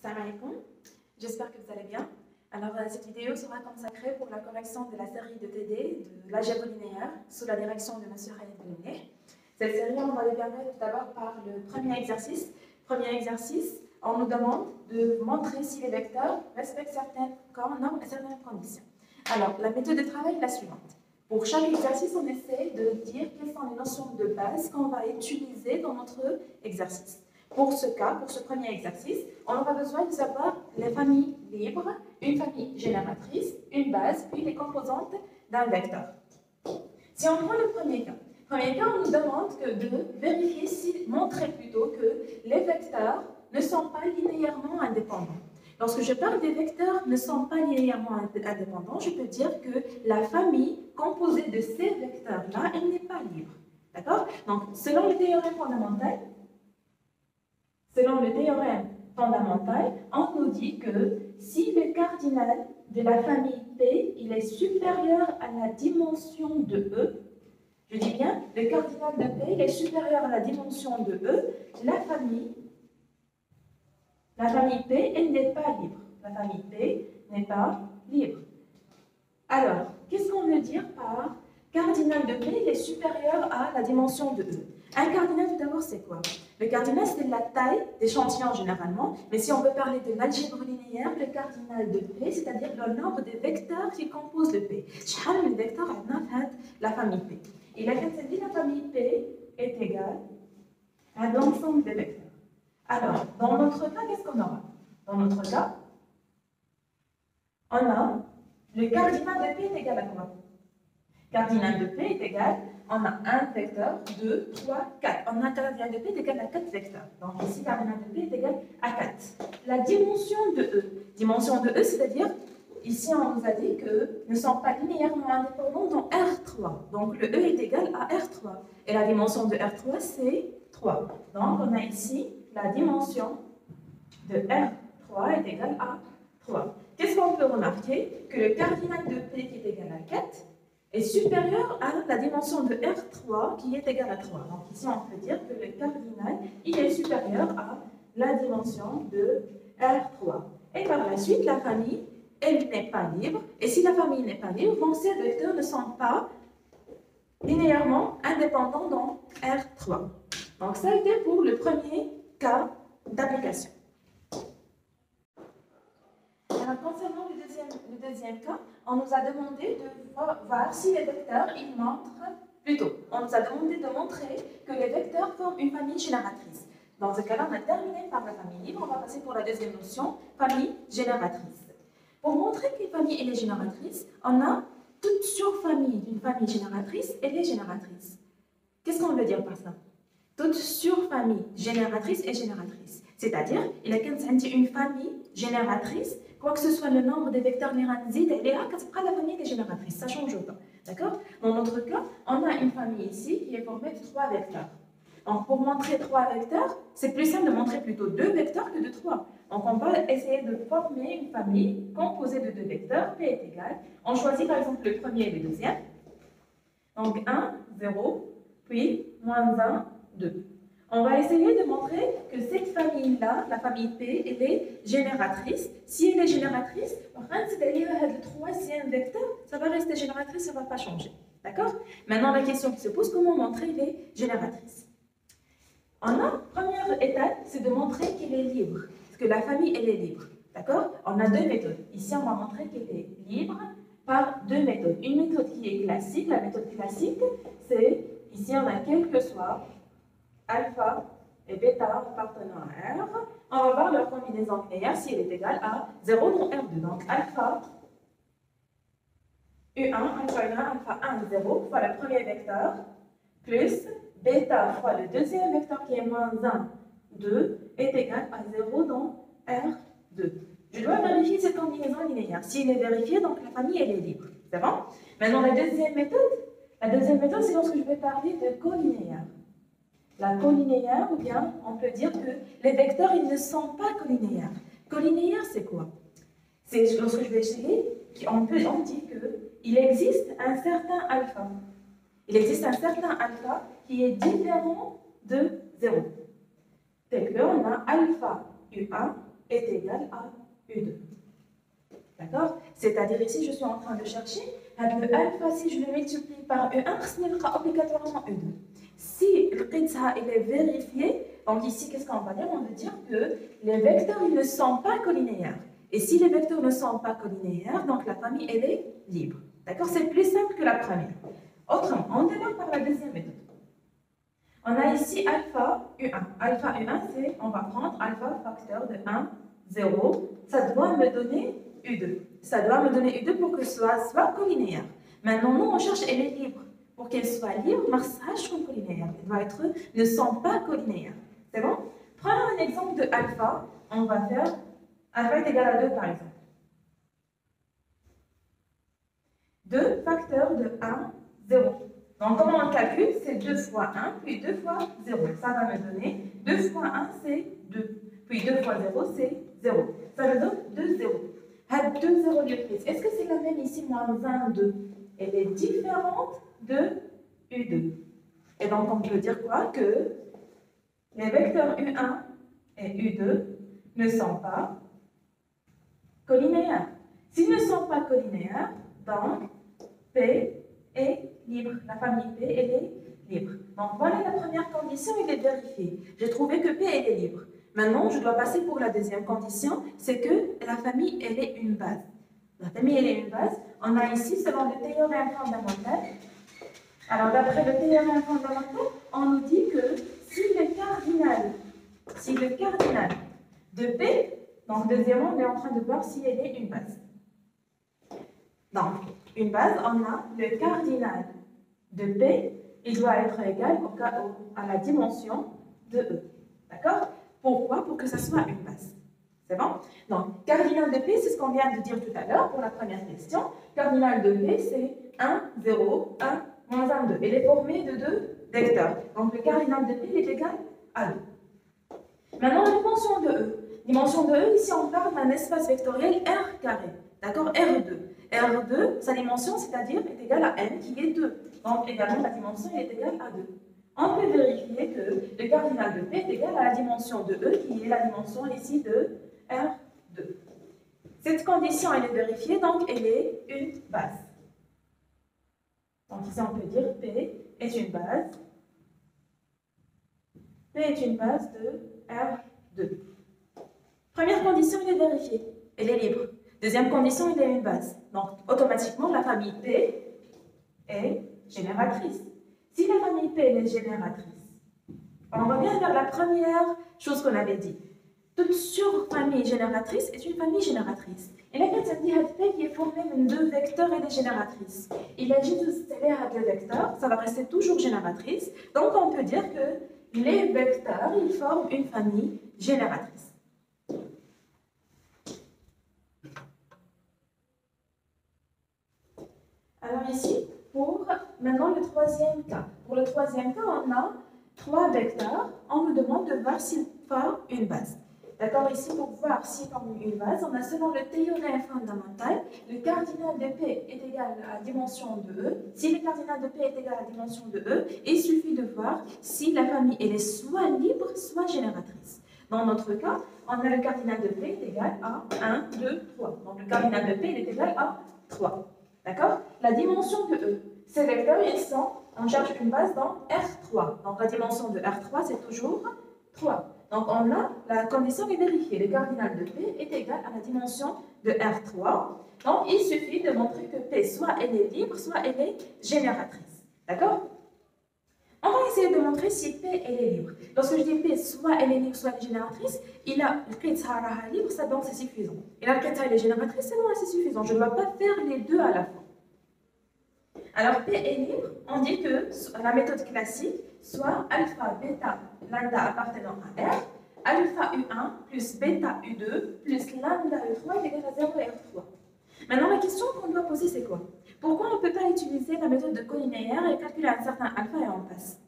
Salam alaikum, j'espère que vous allez bien. Alors, cette vidéo sera consacrée pour la correction de la série de TD de l'algèbre linéaire sous la direction de M. Khalid Benouné. Cette série, on va les permettre tout d'abord par le premier exercice. Premier exercice, on nous demande de montrer si les vecteurs respectent certaines normes et certaines conditions. Alors, la méthode de travail est la suivante. Pour chaque exercice, on essaie de dire quelles sont les notions de base qu'on va utiliser dans notre exercice. Pour ce cas, pour ce premier exercice, on aura besoin de savoir les familles libres, une famille génératrice, une base, puis les composantes d'un vecteur. Si on prend le premier cas, on nous demande de vérifier, montrer plutôt que les vecteurs ne sont pas linéairement indépendants. Lorsque je parle des vecteurs ne sont pas linéairement indépendants, je peux dire que la famille composée de ces vecteurs-là, elle n'est pas libre. D'accord? Donc, selon le théorème fondamental, on nous dit que si le cardinal de la famille P il est supérieur à la dimension de E, je dis bien, le cardinal de P il est supérieur à la dimension de E, la famille P, elle n'est pas libre. La famille P n'est pas libre. Alors, qu'est-ce qu'on veut dire par cardinal de P il est supérieur à la dimension de E? Un cardinal, tout d'abord, c'est quoi? Le cardinal, c'est la taille d'échantillon généralement, mais si on veut parler de l'algèbre linéaire, le cardinal de P, c'est-à-dire le nombre de vecteurs qui composent le P. Quel vecteur a la famille P? Et la famille P est égale à l'ensemble des vecteurs. Alors, dans notre cas, qu'est-ce qu'on aura? Dans notre cas, on a le cardinal de P est égal à quoi? Cardinal de P est égal, on a un vecteur, 2, 3, 4. On a un cardinal de P est égal à 4 vecteurs. Donc ici, cardinal de P est égal à 4. La dimension de E. Dimension de E, c'est-à-dire, ici on nous a dit que ne sont pas linéairement indépendants dans R3. Donc le E est égal à R3. Et la dimension de R3, c'est 3. Donc on a ici la dimension de R3 est égale à 3. Qu'est-ce qu'on peut remarquer? Que le cardinal de P qui est égal à 4 est supérieur à la dimension de R3 qui est égale à 3. Donc ici, on peut dire que le cardinal il est supérieur à la dimension de R3. Et par la suite, la famille, elle n'est pas libre. Et si la famille n'est pas libre, donc ces vecteurs ne sont pas linéairement indépendants dans R3. Donc ça a été pour le premier cas d'application. Concernant le deuxième cas, on nous a demandé de voir si les vecteurs, ils montrent, on nous a demandé de montrer que les vecteurs forment une famille génératrice. Dans ce cas-là, on a terminé par la famille libre, on va passer pour la deuxième notion, famille génératrice. Pour montrer qu'une famille elle est génératrice, on a toute surfamille d'une famille génératrice, elle est génératrice. Qu'est-ce qu'on veut dire par ça? Toute surfamille génératrice est génératrice. C'est-à-dire, il y a une famille génératrice, quoi que ce soit le nombre des vecteurs néranzid, elle est là, la famille des génératrices, ça change autant. D'accord? Dans notre cas, on a une famille ici qui est formée de 3 vecteurs. Donc, pour montrer 3 vecteurs, c'est plus simple de montrer plutôt 2 vecteurs que de 3. Donc, on va essayer de former une famille composée de 2 vecteurs, P est égal. On choisit par exemple le premier et le deuxième. Donc, 1, 0, puis moins 1, 2. On va essayer de montrer que cette famille-là, la famille P, elle est génératrice. Si elle est génératrice, le troisième vecteur, ça va rester génératrice, ça ne va pas changer. D'accord? Maintenant, la question qui se pose, comment montrer qu'elle est génératrice? Première étape, c'est de montrer qu'elle est libre, que la famille, elle est libre. D'accord? On a 2 méthodes. Ici, on va montrer qu'elle est libre par 2 méthodes. Une méthode qui est classique, la méthode classique, c'est, ici, on a quel que soit alpha et bêta appartenant à R, on va voir leur combinaison linéaire si elle est égale à 0 dans R2. Donc alpha U1, alpha U1, alpha 1, 0 fois le premier vecteur, plus bêta fois le deuxième vecteur qui est moins 1, 2, est égal à 0 dans R2. Je dois vérifier cette combinaison linéaire. S'il est vérifié, donc la famille elle est libre. C'est bon? Maintenant la deuxième méthode, c'est lorsque je vais parler de colinéaire. La colinéaire, ou bien on peut dire que les vecteurs, ils ne sont pas colinéaires. Colinéaire, c'est quoi? C'est lorsque je vais essayer, on dit qu'il existe un certain alpha. Il existe un certain alpha qui est différent de 0. Tel qu'on a alpha U1 est égal à U2. D'accord? C'est-à-dire ici, je suis en train de chercher le alpha, si je le multiplie par U1, ce sera obligatoirement U2. Si le qitsa il est vérifié, donc ici, qu'est-ce qu'on va dire? On va dire que les vecteurs ils ne sont pas collinéaires. Et si les vecteurs ne sont pas collinéaires, donc la famille, elle est libre. D'accord? C'est plus simple que la première. Autrement, on démarre par la deuxième méthode. On a ici alpha U1. Alpha U1, c'est, on va prendre alpha facteur de 1, 0. Ça doit me donner U2. Ça doit me donner U2 pour que ce soit collinéaire. Maintenant, nous, on cherche, elle est libre. Pour qu'elle soit libre, ma sage comme collinéaire. Elle doit être, ne sont pas collinéaires. C'est bon? Prenons un exemple de alpha. On va faire alpha est égal à 2, par exemple. 2 facteur de 1, 0. Donc, comment on calcule? C'est 2 fois 1, puis 2 fois 0. Ça va me donner 2 fois 1, c'est 2. Puis 2 fois 0, c'est 0. Ça me donne 2 0. 2 0 lieu prise. Est-ce que c'est la même ici, moins 22? Elle est différente de U2. Et donc, on peut dire quoi? Que les vecteurs U1 et U2 ne sont pas collinéaires. S'ils ne sont pas collinéaires, donc P est libre. La famille P, elle est libre. Donc, voilà la première condition, elle est vérifiée. J'ai trouvé que P, elle est libre. Maintenant, je dois passer pour la deuxième condition, c'est que la famille, elle est une base. La famille, elle est une base. On a ici, selon le théorème fondamental, alors d'après le théorème fondamental, on nous dit que si le cardinal de P, donc deuxièmement, on est en train de voir si elle est une base. Donc, une base, on a le cardinal de P, il doit être égal à la dimension de E. D'accord? Pourquoi? Pour que ça soit une base. C'est bon? Donc, cardinal de P, c'est ce qu'on vient de dire tout à l'heure pour la première question. Cardinal de P, c'est 1, 0, 1, moins 1, 2. Elle est formée de 2 vecteurs. Donc, le cardinal de P est égal à 2. Maintenant, la dimension de E. Dimension de E, ici, on parle d'un espace vectoriel R carré. D'accord? R2. R2, sa dimension, c'est-à-dire, est égale à n, qui est 2. Donc, également, la dimension est égale à 2. On peut vérifier que le cardinal de P est égal à la dimension de E, qui est la dimension ici de R2. Cette condition, elle est vérifiée, donc elle est une base. Donc ici, on peut dire P est une base. P est une base de R2. Première condition, elle est vérifiée. Elle est libre. Deuxième condition, il est une base. Donc, automatiquement, la famille P est génératrice. Si la famille P est génératrice, on revient vers la première chose qu'on avait dit. Toute surfamille génératrice est une famille génératrice. Et la famille P qui est formée de 2 vecteurs et des génératrices. Il agit de à 2 vecteurs, ça va rester toujours génératrice. Donc, on peut dire que les vecteurs, ils forment une famille génératrice. Alors ici, pour maintenant le troisième cas. Pour le troisième cas, on a 3 vecteurs. On nous demande de voir s'ils forment une base. D'accord, ici, pour voir s'ils forment une base, on a selon le théorème fondamental, le cardinal de P est égal à la dimension de E. Si le cardinal de P est égal à la dimension de E, il suffit de voir si la famille elle est soit libre, soit génératrice. Dans notre cas, on a le cardinal de P est égal à 1, 2, 3. Donc le cardinal de P est égal à 3. D'accord? La dimension de E, ces vecteurs, ils sont, on cherche une base dans R3. Donc la dimension de R3, c'est toujours 3. Donc on a, la condition est vérifiée. Le cardinal de P est égal à la dimension de R3. Donc il suffit de montrer que P, soit elle est libre, soit elle est génératrice. D'accord? On va essayer de montrer si P elle est libre. Lorsque je dis P, soit elle est libre, soit elle est génératrice, il a le qitsa libre, ça donc c'est suffisant. Et là, le qitsa elle est génératrice, c'est bon, c'est suffisant. Je ne dois pas faire les deux à la fois. Alors, P est libre, on dit que la méthode classique, soit alpha, bêta, lambda appartenant à R, alpha U1 plus bêta U2 plus lambda U3 est égal à 0 et R3. Maintenant, la question qu'on doit poser, c'est quoi? Pourquoi on ne peut pas utiliser la méthode de collinéaire et calculer un certain alpha et on passe?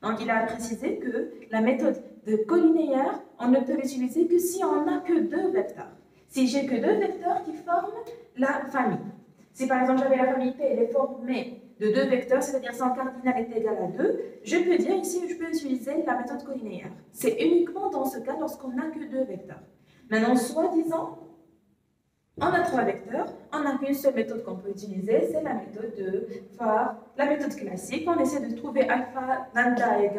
Donc, il a précisé que la méthode de collinéaire, on ne peut l'utiliser que si on n'a que 2 vecteurs. Si j'ai que 2 vecteurs qui forment la famille. Si par exemple j'avais la famille P, elle est formée de 2 vecteurs, c'est-à-dire son cardinal est égal à 2, je peux dire ici, je peux utiliser la méthode collinéaire. C'est uniquement dans ce cas lorsqu'on n'a que 2 vecteurs. Maintenant, soi-disant, on a 3 vecteurs, on n'a qu'une seule méthode qu'on peut utiliser, c'est la méthode de phare, la méthode classique. On essaie de trouver alpha, lambda et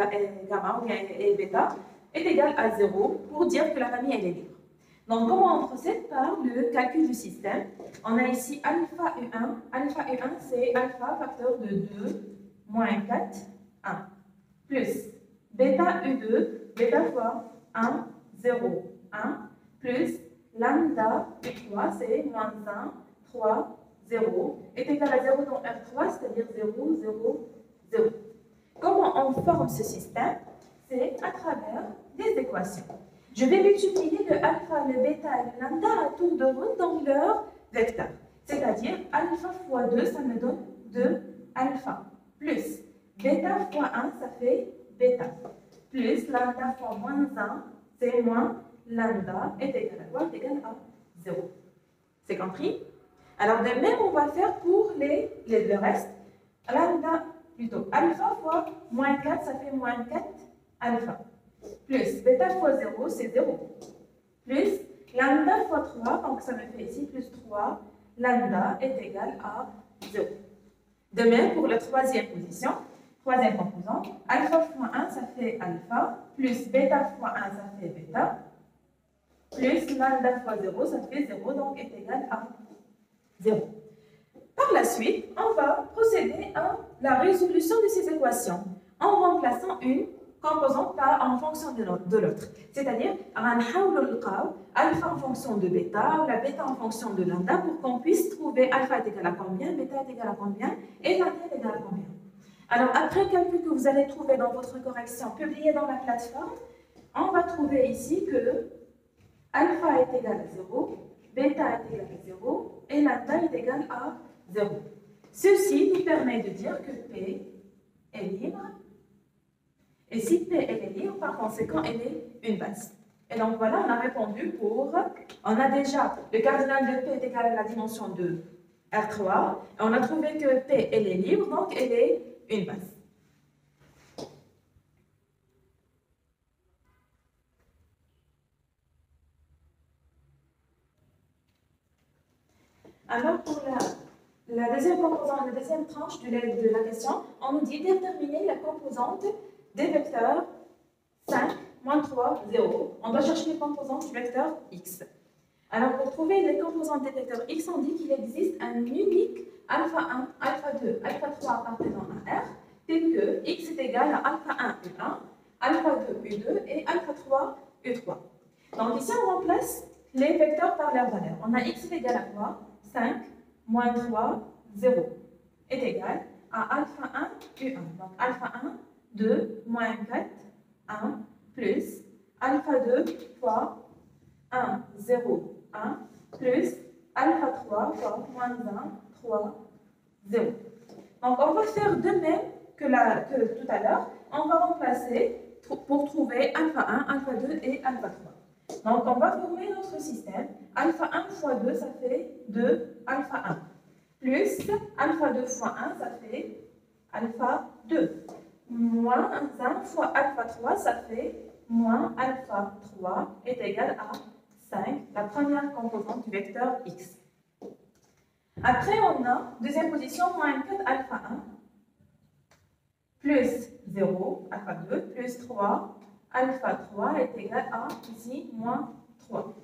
gamma ou bien et bêta est égal à 0 pour dire que la famille elle est libre. Donc, comment on procède? Par le calcul du système. On a ici alpha U1. Alpha U1, c'est alpha facteur de 2 moins 4, 1, plus bêta U2, bêta fois 1, 0, 1, plus lambda U3, c'est moins 1, 3, 0, est égal à 0 dans R3, c'est-à-dire 0, 0, 0. Comment on forme ce système? C'est à travers des équations. Je vais multiplier le alpha, le bêta et le lambda à tour de rôle dans leur vecteur. C'est-à-dire alpha fois 2, ça me donne 2 alpha, plus bêta fois 1, ça fait bêta, plus lambda fois moins 1, c'est moins lambda est égal à quoi? Est égal à 0. C'est compris? Alors, de même, on va faire pour le reste. Lambda, plutôt, alpha fois moins 4, ça fait moins 4 alpha. Plus bêta fois 0, c'est 0. Plus lambda fois 3, donc ça me fait ici plus 3, lambda est égal à 0. De même, pour la troisième position, troisième composante, alpha fois 1, ça fait alpha, plus bêta fois 1, ça fait bêta, plus lambda fois 0, ça fait 0, donc est égal à 0. Par la suite, on va procéder à la résolution de ces équations en remplaçant une composante en fonction de l'autre. C'est-à-dire, on va alpha en fonction de bêta, ou la bêta en fonction de lambda pour qu'on puisse trouver alpha est égal à combien, bêta est égal à combien et lambda est égal à combien. Alors, après le calcul que vous allez trouver dans votre correction publiée dans la plateforme, on va trouver ici que alpha est égal à 0, bêta est égal à 0 et lambda est égal à 0. Ceci nous permet de dire que P est libre. Et si P elle est libre, par conséquent, elle est une base. Et donc voilà, on a répondu pour... On a déjà le cardinal de P est égal à la dimension de R3. Et on a trouvé que P elle est libre, donc elle est une base. Alors, pour la deuxième composante, la deuxième tranche de la question, on nous dit déterminer la composante des vecteurs 5, moins 3, 0. On doit chercher les composantes du vecteur x. Alors, pour trouver les composantes des vecteurs x, on dit qu'il existe un unique alpha 1, alpha 2, alpha 3 appartenant à R, tel que x est égal à alpha 1, U1, alpha 2, U2 et alpha 3, U3. Donc ici, on remplace les vecteurs par leurs valeurs. On a x est égal à quoi? 5, moins 3, 0 est égal à alpha 1, U1. Donc alpha 1, 2, moins 4, 1, plus alpha 2 fois 1, 0, 1, plus alpha 3 fois moins 1, 3, 0. Donc on va faire de même que tout à l'heure. On va remplacer pour trouver alpha 1, alpha 2 et alpha 3. Donc, on va former notre système. Alpha 1 fois 2, ça fait 2 alpha 1. Plus alpha 2 fois 1, ça fait alpha 2. Moins 1 fois alpha 3, ça fait moins alpha 3 est égal à 5, la première composante du vecteur x. Après, on a, deuxième position, moins 4 alpha 1, plus 0, alpha 2, plus 3, alpha 3 est égal à, ici, moins 3.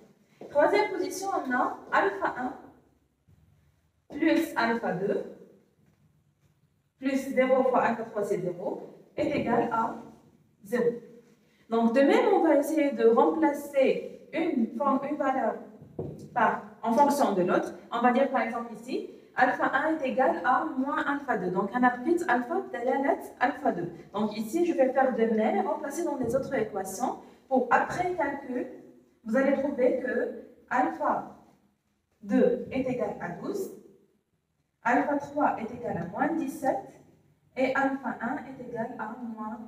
Troisième position, on a alpha 1 plus alpha 2 plus 0 fois alpha 3, c'est 0, est égal à 0. Donc, de même, on va essayer de remplacer une valeur en fonction de l'autre. On va dire, par exemple, ici, alpha 1 est égal à moins alpha 2. Donc, on a pris alpha dalalat alpha 2. Donc, ici, je vais faire de même et remplacer dans les autres équations. Pour après calcul, vous allez trouver que alpha 2 est égal à 12, alpha 3 est égal à moins 17 et alpha 1 est égal à moins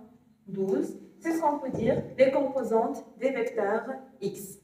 12. C'est ce qu'on peut dire des composantes des vecteurs x.